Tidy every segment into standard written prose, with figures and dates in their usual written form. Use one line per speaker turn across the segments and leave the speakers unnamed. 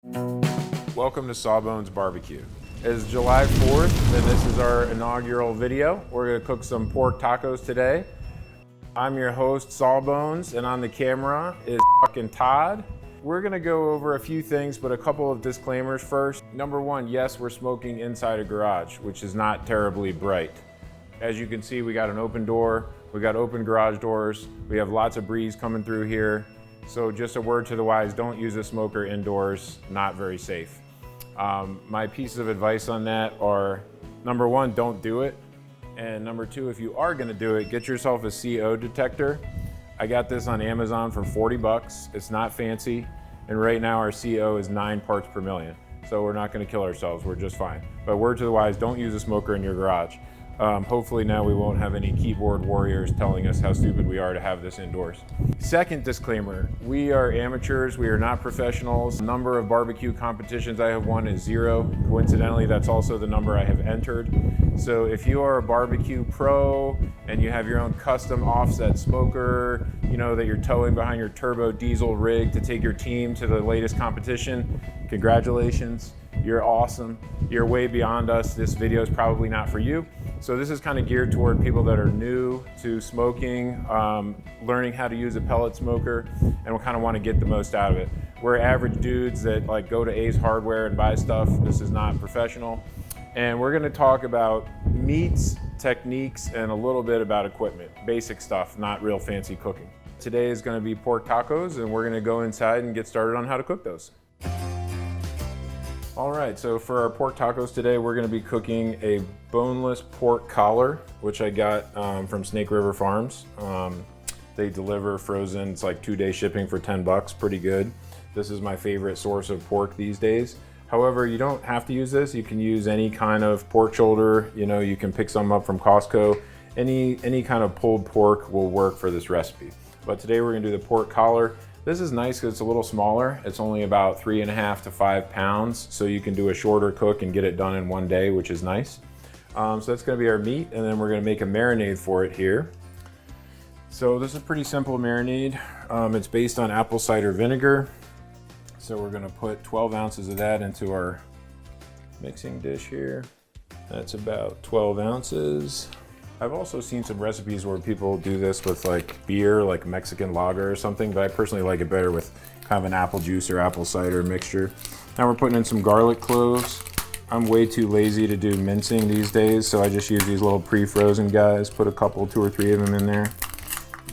Welcome to Sawbones Barbecue. It's July 4th and this is our inaugural video. We're gonna cook some pork tacos today. I'm your host, Sawbones, and on the camera is fucking Todd. We're gonna go over a few things, but a couple of disclaimers first. Number one, yes, we're smoking inside a garage, which is not terribly bright. As you can see, we got an open door, we got open garage doors, we have lots of breeze coming through here. So just a word to the wise, don't use a smoker indoors, not very safe. My pieces of advice on that are, number one, don't do it. And number two, if you are gonna do it, get yourself a CO detector. I got this on Amazon for 40 bucks. It's not fancy. And right now our CO is 9 parts per million. So we're not gonna kill ourselves, we're just fine. But word to the wise, don't use a smoker in your garage. Hopefully now we won't have any keyboard warriors telling us how stupid we are to have this indoors. Second disclaimer, we are amateurs, we are not professionals. The number of barbecue competitions I have won is 0. Coincidentally, that's also the number I have entered. So if you are a barbecue pro and you have your own custom offset smoker, you know that you're towing behind your turbo diesel rig to take your team to the latest competition, congratulations, you're awesome. You're way beyond us. This video is probably not for you. So this is kind of geared toward people that are new to smoking, learning how to use a pellet smoker, and we kind of want to get the most out of it. We're average dudes that like go to Ace Hardware and buy stuff. This is not professional. And we're gonna talk about meats, techniques, and a little bit about equipment. Basic stuff, not real fancy cooking. Today is gonna be pork tacos, and we're gonna go inside and get started on how to cook those. All right, so for our pork tacos today, we're gonna be cooking a boneless pork collar, which I got from Snake River Farms. They deliver frozen, it's like 2-day shipping for 10 bucks, pretty good. This is my favorite source of pork these days. However, you don't have to use this. You can use any kind of pork shoulder. You know, you can pick some up from Costco. Any kind of pulled pork will work for this recipe. But today we're gonna do the pork collar. This is nice because it's a little smaller. It's only about 3.5 to 5 pounds. So you can do a shorter cook and get it done in one day, which is nice. So that's gonna be our meat, and then we're gonna make a marinade for it here. So this is a pretty simple marinade. It's based on apple cider vinegar. So we're gonna put 12 ounces of that into our mixing dish here. That's about 12 ounces. I've also seen some recipes where people do this with like beer, like Mexican lager or something, but I personally like it better with kind of an apple juice or apple cider mixture. Now we're putting in some garlic cloves. I'm way too lazy to do mincing these days, so I just use these little pre-frozen guys, put a couple, 2 or 3 of them in there.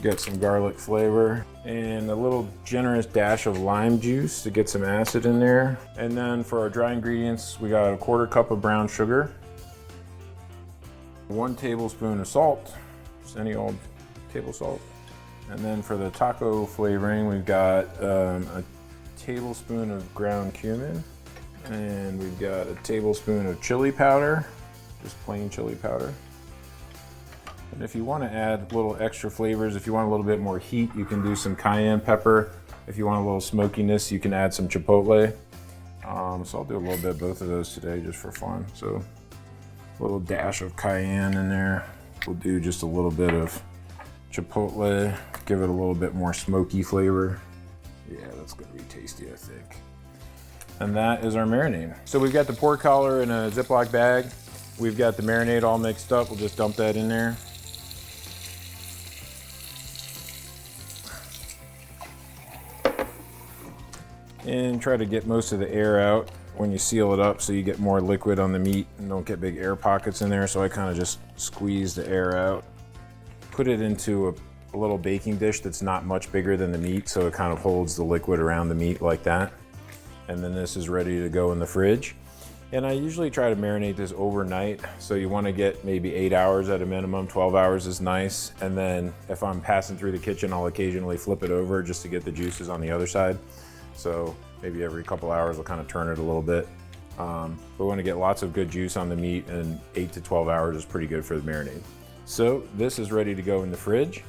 Get some garlic flavor and a little generous dash of lime juice to get some acid in there. And then for our dry ingredients, we got a 1/4 cup of brown sugar, 1 tablespoon of salt, just any old table salt. And then for the taco flavoring, we've got a tablespoon of ground cumin, and we've got a tablespoon of chili powder, just plain chili powder. And if you want to add little extra flavors, if you want a little bit more heat, you can do some cayenne pepper. If you want a little smokiness, you can add some chipotle. So I'll do a little bit of both of those today just for fun. So a little dash of cayenne in there. We'll do just a little bit of chipotle, give it a little bit more smoky flavor. Yeah, that's gonna be tasty, I think. And that is our marinade. So we've got the pork collar in a Ziploc bag. We've got the marinade all mixed up. We'll just dump that in there. And try to get most of the air out when you seal it up so you get more liquid on the meat and don't get big air pockets in there. So I kind of just squeeze the air out. Put it into a little baking dish that's not much bigger than the meat, so it kind of holds the liquid around the meat like that. And then this is ready to go in the fridge. And I usually try to marinate this overnight. So you want to get maybe 8 hours at a minimum, 12 hours is nice. And then if I'm passing through the kitchen, I'll occasionally flip it over just to get the juices on the other side. So maybe every couple hours I'll kind of turn it a little bit. But we want to get lots of good juice on the meat, and 8 to 12 hours is pretty good for the marinade. So this is ready to go in the fridge.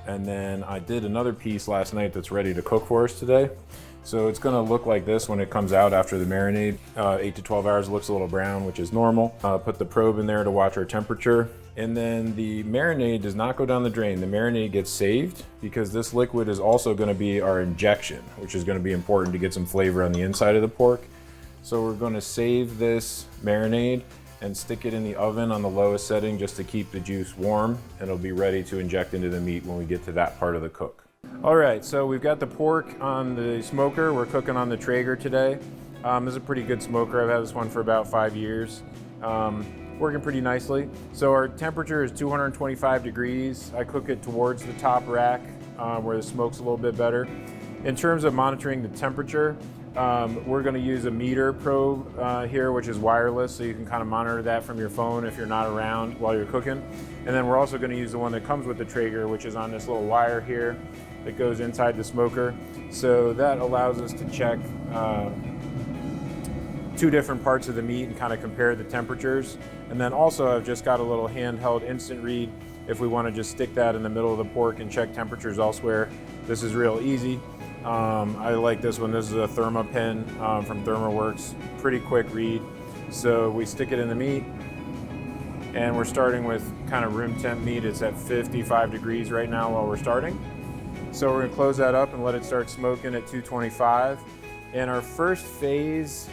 And then I did another piece last night that's ready to cook for us today. So it's gonna look like this when it comes out after the marinade. 8 to 12 hours, it looks a little brown, which is normal. Put the probe in there to watch our temperature. And then the marinade does not go down the drain. The marinade gets saved because this liquid is also gonna be our injection, which is gonna be important to get some flavor on the inside of the pork. So we're gonna save this marinade and stick it in the oven on the lowest setting just to keep the juice warm, and it'll be ready to inject into the meat when we get to that part of the cook. All right, so we've got the pork on the smoker. We're cooking on the Traeger today. This is a pretty good smoker. I've had this one for about 5 years. Working pretty nicely. So our temperature is 225 degrees. I cook it towards the top rack where the smoke's a little bit better. In terms of monitoring the temperature, we're gonna use a meter probe here, which is wireless, so you can kind of monitor that from your phone if you're not around while you're cooking. And then we're also gonna use the one that comes with the Traeger, which is on this little wire here that goes inside the smoker. So that allows us to check 2 different parts of the meat and kind of compare the temperatures. And then also I've just got a little handheld instant read if we want to just stick that in the middle of the pork and check temperatures elsewhere. This is real easy. I like this one. This is a ThermaPen from ThermaWorks. Pretty quick read. So we stick it in the meat, and we're starting with kind of room temp meat. It's at 55 degrees right now while we're starting. So we're gonna close that up and let it start smoking at 225. In our first phase,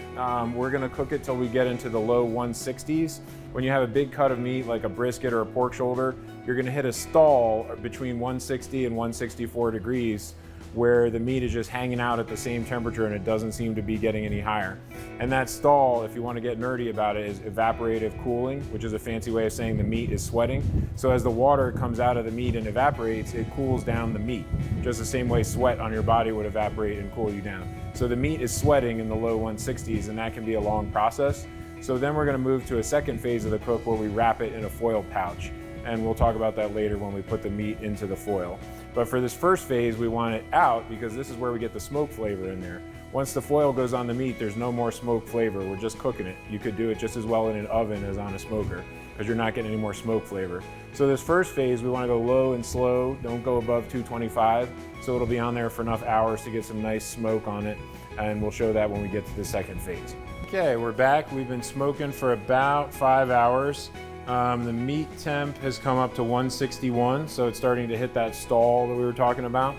we're gonna cook it till we get into the low 160s. When you have a big cut of meat like a brisket or a pork shoulder, you're gonna hit a stall between 160 and 164 degrees where the meat is just hanging out at the same temperature and it doesn't seem to be getting any higher. And that stall, if you want to get nerdy about it, is evaporative cooling, which is a fancy way of saying the meat is sweating. So as the water comes out of the meat and evaporates, it cools down the meat, just the same way sweat on your body would evaporate and cool you down. So the meat is sweating in the low 160s, and that can be a long process. So then we're going to move to a second phase of the cook where we wrap it in a foil pouch. And we'll talk about that later when we put the meat into the foil. But for this first phase, we want it out because this is where we get the smoke flavor in there. Once the foil goes on the meat, there's no more smoke flavor. We're just cooking it. You could do it just as well in an oven as on a smoker because you're not getting any more smoke flavor. So this first phase, we want to go low and slow. Don't go above 225. So it'll be on there for enough hours to get some nice smoke on it. And we'll show that when we get to the second phase. Okay, we're back. We've been smoking for about 5 hours. The meat temp has come up to 161, so it's starting to hit that stall that we were talking about.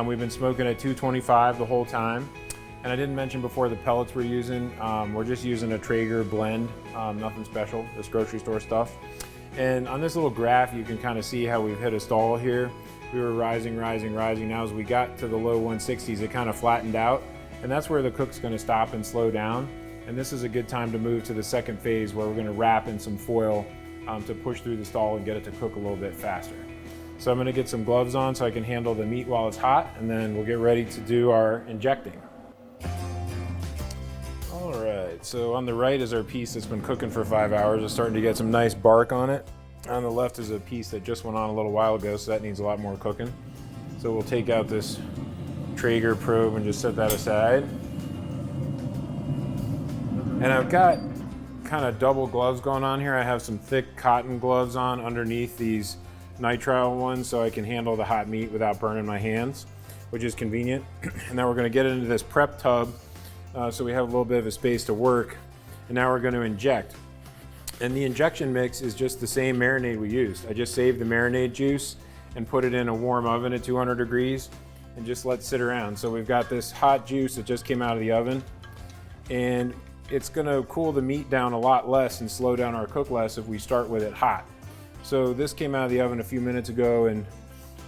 We've been smoking at 225 the whole time. And I didn't mention before the pellets we're using. We're just using a Traeger blend, nothing special, this grocery store stuff. And on this little graph, you can kind of see how we've hit a stall here. We were rising. Now as we got to the low 160s, it kind of flattened out. And that's where the cook's gonna stop and slow down. And this is a good time to move to the second phase where we're gonna wrap in some foil to push through the stall and get it to cook a little bit faster. So I'm gonna get some gloves on so I can handle the meat while it's hot, and then we'll get ready to do our injecting. All right, so on the right is our piece that's been cooking for 5 hours. It's starting to get some nice bark on it. On the left is a piece that just went on a little while ago, so that needs a lot more cooking. So we'll take out this Traeger probe and just set that aside. And I've got kind of double gloves going on here. I have some thick cotton gloves on underneath these nitrile ones so I can handle the hot meat without burning my hands, which is convenient. And now we're gonna get it into this prep tub so we have a little bit of a space to work. And now we're gonna inject. And the injection mix is just the same marinade we used. I just saved the marinade juice and put it in a warm oven at 200 degrees and just let it sit around. So we've got this hot juice that just came out of the oven, and it's gonna cool the meat down a lot less and slow down our cook less if we start with it hot. So this came out of the oven a few minutes ago, and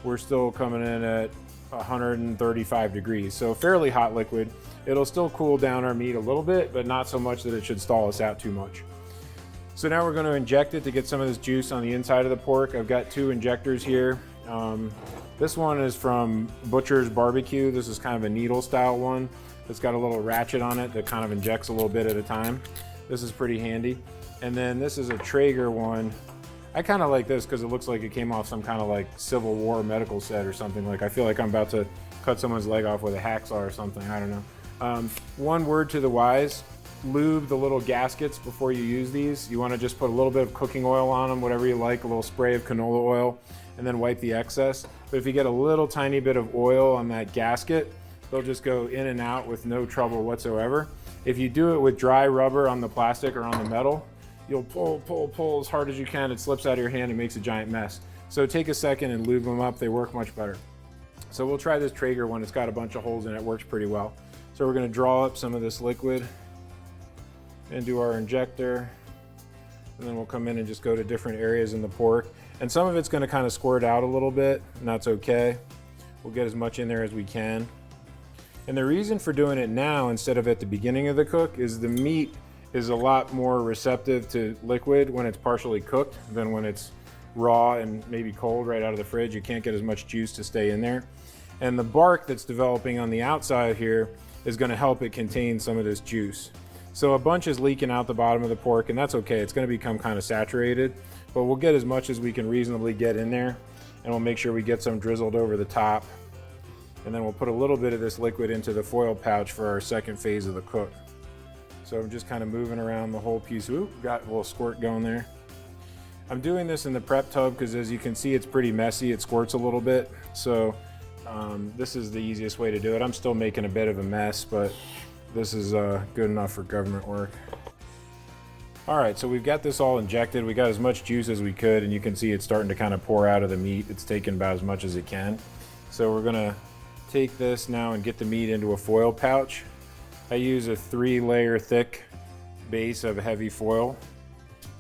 we're still coming in at 135 degrees. So fairly hot liquid. It'll still cool down our meat a little bit, but not so much that it should stall us out too much. So now we're gonna inject it to get some of this juice on the inside of the pork. I've got 2 injectors here. This one is from Sawbones Barbecue. This is kind of a needle style one. It's got a little ratchet on it that kind of injects a little bit at a time. This is pretty handy. And then this is a Traeger one. I kind of like this because it looks like it came off some kind of like Civil War medical set or something. Like I feel like I'm about to cut someone's leg off with a hacksaw or something. I don't know. One word to the wise: lube the little gaskets before you use these. You want to just put a little bit of cooking oil on them, whatever you like, a little spray of canola oil, and then wipe the excess. But if you get a little tiny bit of oil on that gasket, they'll just go in and out with no trouble whatsoever. If you do it with dry rubber on the plastic or on the metal, you'll pull as hard as you can. It slips out of your hand and makes a giant mess. So take a second and lube them up. They work much better. So we'll try this Traeger one. It's got a bunch of holes in it. It works pretty well. So we're going to draw up some of this liquid and do our injector. And then we'll come in and just go to different areas in the pork. And some of it's going to kind of squirt out a little bit, and that's okay. We'll get as much in there as we can. And the reason for doing it now instead of at the beginning of the cook is the meat is a lot more receptive to liquid when it's partially cooked than when it's raw and maybe cold right out of the fridge. You can't get as much juice to stay in there. And the bark that's developing on the outside here is going to help it contain some of this juice. So a bunch is leaking out the bottom of the pork, and that's okay. It's going to become kind of saturated, but we'll get as much as we can reasonably get in there, and we'll make sure we get some drizzled over the top. And then we'll put a little bit of this liquid into the foil pouch for our second phase of the cook. So I'm just kind of moving around the whole piece. Ooh, got a little squirt going there. I'm doing this in the prep tub because, as you can see, it's pretty messy. It squirts a little bit. So this is the easiest way to do it. I'm still making a bit of a mess, but this is good enough for government work. All right, so we've got this all injected. We got as much juice as we could, and you can see it's starting to kind of pour out of the meat. It's taken about as much as it can. So we're gonna take this now and get the meat into a foil pouch. I use a 3-layer thick base of heavy foil.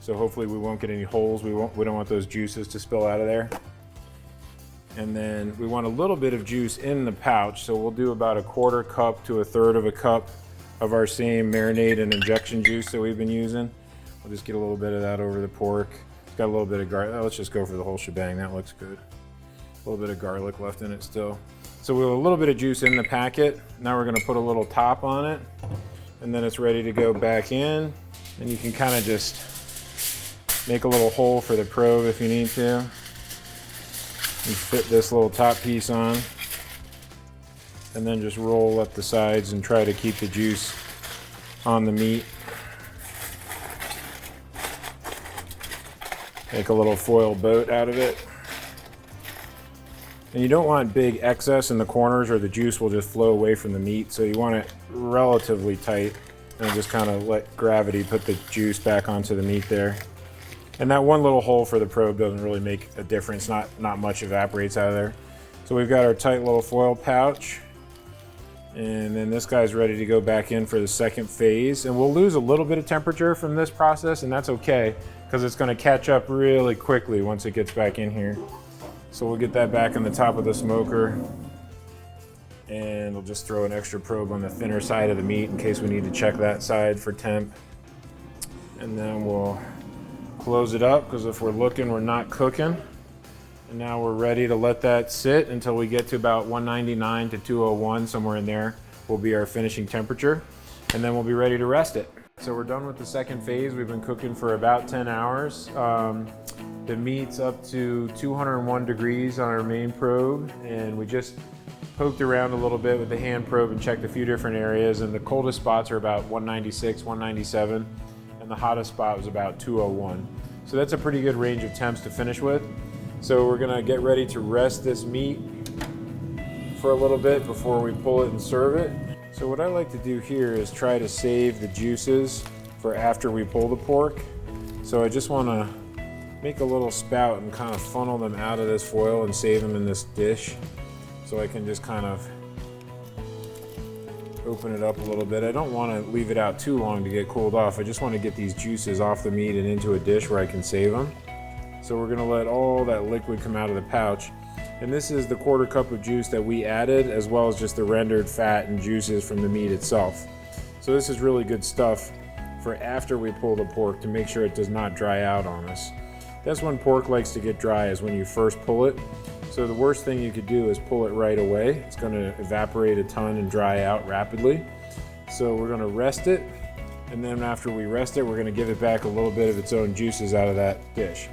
So hopefully we won't get any holes. We don't want those juices to spill out of there. And then we want a little bit of juice in the pouch. So we'll do about 1/4 cup to 1/3 of a cup of our same marinade and injection juice that we've been using. We'll just get a little bit of that over the pork. It's got a little bit of garlic. Let's just go for the whole shebang. That looks good. A little bit of garlic left in it still. So we have a little bit of juice in the packet. Now we're gonna put a little top on it, and then it's ready to go back in. And you can kind of just make a little hole for the probe if you need to. And fit this little top piece on, and then just roll up the sides and try to keep the juice on the meat. Make a little foil boat out of it. And you don't want big excess in the corners or the juice will just flow away from the meat. So you want it relatively tight and just kind of let gravity put the juice back onto the meat there. And that one little hole for the probe doesn't really make a difference. Not much evaporates out of there. So we've got our tight little foil pouch. And then this guy's ready to go back in for the second phase. And we'll lose a little bit of temperature from this process, and that's okay because it's going to catch up really quickly once it gets back in here. So we'll get that back on the top of the smoker, and we'll just throw an extra probe on the thinner side of the meat in case we need to check that side for temp. And then we'll close it up because if we're looking, we're not cooking. And now we're ready to let that sit until we get to about 199 to 201, somewhere in there will be our finishing temperature. And then we'll be ready to rest it. So we're done with the second phase. We've been cooking for about 10 hours. The meat's up to 201 degrees on our main probe, and we just poked around a little bit with the hand probe and checked a few different areas, and the coldest spots are about 196, 197, and the hottest spot was about 201. So that's a pretty good range of temps to finish with. So we're gonna get ready to rest this meat for a little bit before we pull it and serve it. So what I like to do here is try to save the juices for after we pull the pork. So I just wanna make a little spout and kind of funnel them out of this foil and save them in this dish. So I can just kind of open it up a little bit. I don't want to leave it out too long to get cooled off. I just want to get these juices off the meat and into a dish where I can save them. So we're going to let all that liquid come out of the pouch. And this is the 1/4 cup of juice that we added, as well as just the rendered fat and juices from the meat itself. So this is really good stuff for after we pull the pork to make sure it does not dry out on us. That's when pork likes to get dry, is when you first pull it. So the worst thing you could do is pull it right away. It's going to evaporate a ton and dry out rapidly. So we're going to rest it, and then after we rest it, we're going to give it back a little bit of its own juices out of that dish.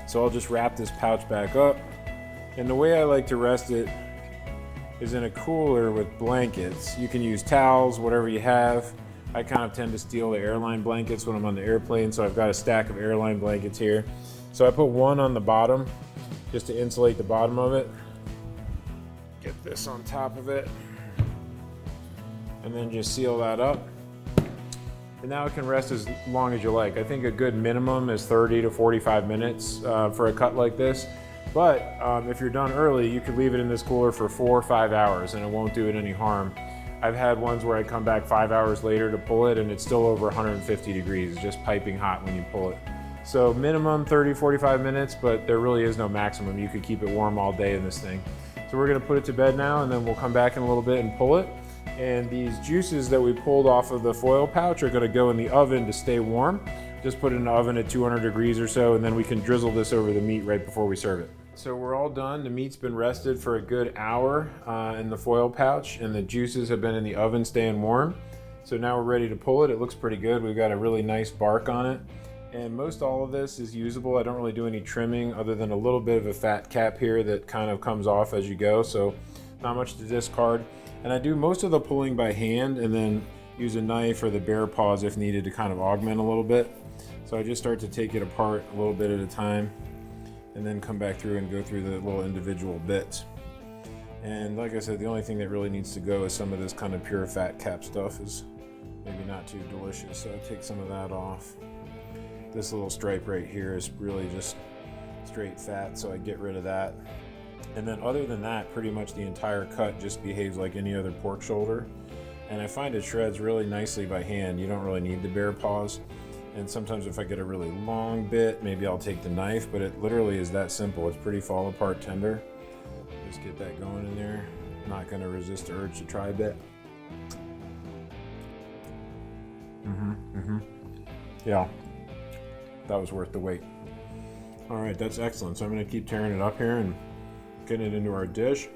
So I'll just wrap this pouch back up. And the way I like to rest it is in a cooler with blankets. You can use towels, whatever you have. I kind of tend to steal the airline blankets when I'm on the airplane, so I've got a stack of airline blankets here. So I put one on the bottom just to insulate the bottom of it. Get this on top of it. and then just seal that up. And now it can rest as long as you like. I think a good minimum is 30 to 45 minutes for a cut like this. But if you're done early, you could leave it in this cooler for 4 or 5 hours and it won't do it any harm. I've had ones where I come back 5 hours later to pull it and it's still over 150 degrees, just piping hot when you pull it. So minimum 30, 45 minutes, but there really is no maximum. You could keep it warm all day in this thing. So we're gonna put it to bed now and then we'll come back in a little bit and pull it. And these juices that we pulled off of the foil pouch are gonna go in the oven to stay warm. Just put it in the oven at 200 degrees or so, and then we can drizzle this over the meat right before we serve it. So we're all done. The meat's been rested for a good hour in the foil pouch, and the juices have been in the oven staying warm. So now we're ready to pull it. It looks pretty good. We've got a really nice bark on it. And most all of this is usable. I don't really do any trimming other than a little bit of a fat cap here that kind of comes off as you go, so not much to discard. And I do most of the pulling by hand and then use a knife or the bear paws if needed to kind of augment a little bit. So I just start to take it apart a little bit at a time and then come back through and go through the little individual bits. And like I said, the only thing that really needs to go is some of this kind of pure fat cap stuff is maybe not too delicious. So I take some of that off. This little stripe right here is really just straight fat, so I get rid of that. And then other than that, pretty much the entire cut just behaves like any other pork shoulder. And I find it shreds really nicely by hand. You don't really need the bear paws. And sometimes if I get a really long bit, maybe I'll take the knife, but it literally is that simple. It's pretty fall apart tender. Just get that going in there. Not gonna resist the urge to try a bit. Yeah, that was worth the wait. All right, that's excellent. So I'm gonna keep tearing it up here and getting it into our dish.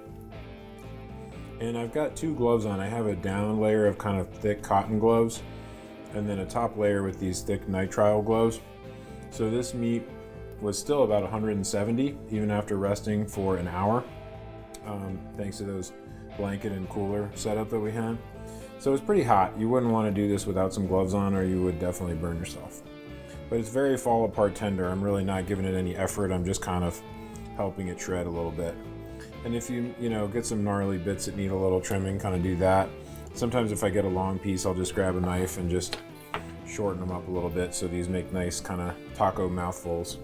And I've got 2 gloves on. I have a down layer of kind of thick cotton gloves and then a top layer with these thick nitrile gloves. So this meat was still about 170 even after resting for an hour, thanks to those blanket and cooler setup that we had. So it's pretty hot. You wouldn't want to do this without some gloves on or you would definitely burn yourself. But it's very fall apart tender. I'm really not giving it any effort. I'm just kind of helping it shred a little bit. And if you get some gnarly bits that need a little trimming, kind of do that. Sometimes if I get a long piece, I'll just grab a knife and just shorten them up a little bit so these make nice kind of taco mouthfuls.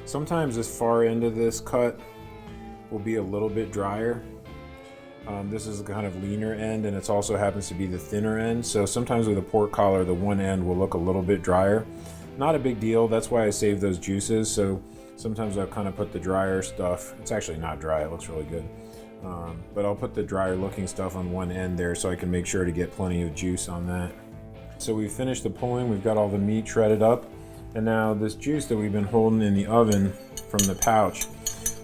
Sometimes this far end of this cut will be a little bit drier. This is the kind of leaner end and it also happens to be the thinner end. So sometimes with a pork collar, the one end will look a little bit drier. Not a big deal. That's why I save those juices. So sometimes I'll kind of put the drier stuff. It's actually not dry. It looks really good. But I'll put the drier looking stuff on one end there so I can make sure to get plenty of juice on that. So we finished the pulling. We've got all the meat shredded up. And now this juice that we've been holding in the oven from the pouch,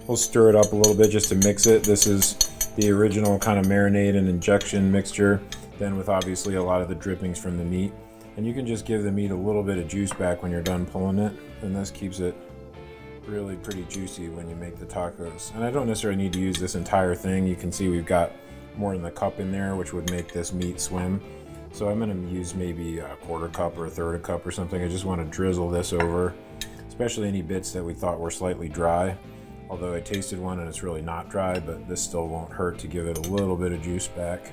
we'll stir it up a little bit just to mix it. This is the original kind of marinade and injection mixture, then with obviously a lot of the drippings from the meat. And you can just give the meat a little bit of juice back when you're done pulling it. And this keeps it really pretty juicy when you make the tacos. And I don't necessarily need to use this entire thing. You can see we've got more than the cup in there, which would make this meat swim. So I'm gonna use maybe a 1/4 cup or a 1/3 cup or something. I just wanna drizzle this over, especially any bits that we thought were slightly dry. Although I tasted one and it's really not dry, but this still won't hurt to give it a little bit of juice back.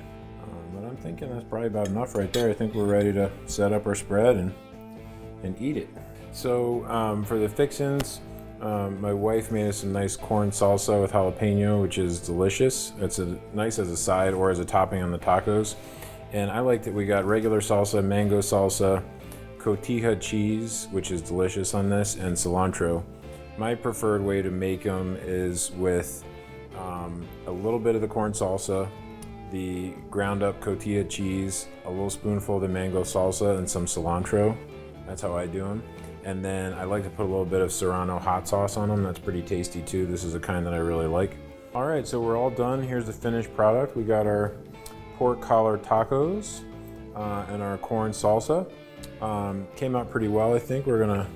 But I'm thinking that's probably about enough right there. I think we're ready to set up our spread and eat it. So for the fixins, my wife made us some nice corn salsa with jalapeno, which is delicious. It's nice as a side or as a topping on the tacos. And I like that we got regular salsa, mango salsa, cotija cheese, which is delicious on this, and cilantro. My preferred way to make them is with a little bit of the corn salsa, the ground up cotija cheese, a little spoonful of the mango salsa, and some cilantro. That's how I do them. And then I like to put a little bit of Serrano hot sauce on them. That's pretty tasty too. This is a kind that I really like. All right, so we're all done. Here's the finished product. We got our pork collar tacos and our corn salsa. Came out pretty well, I think. We're gonna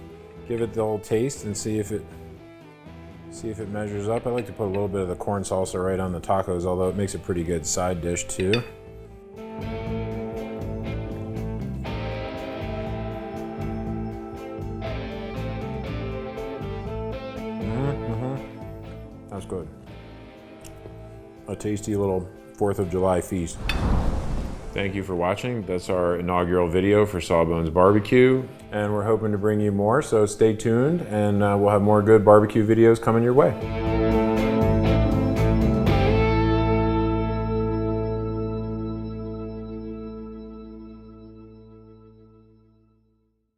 give it the old taste and see if it measures up. I like to put a little bit of the corn salsa right on the tacos, although it makes a pretty good side dish too. That's good. A tasty little 4th of July feast. Thank you for watching. That's our inaugural video for Sawbones Barbecue, and we're hoping to bring you more, so stay tuned, and we'll have more good barbecue videos coming your way.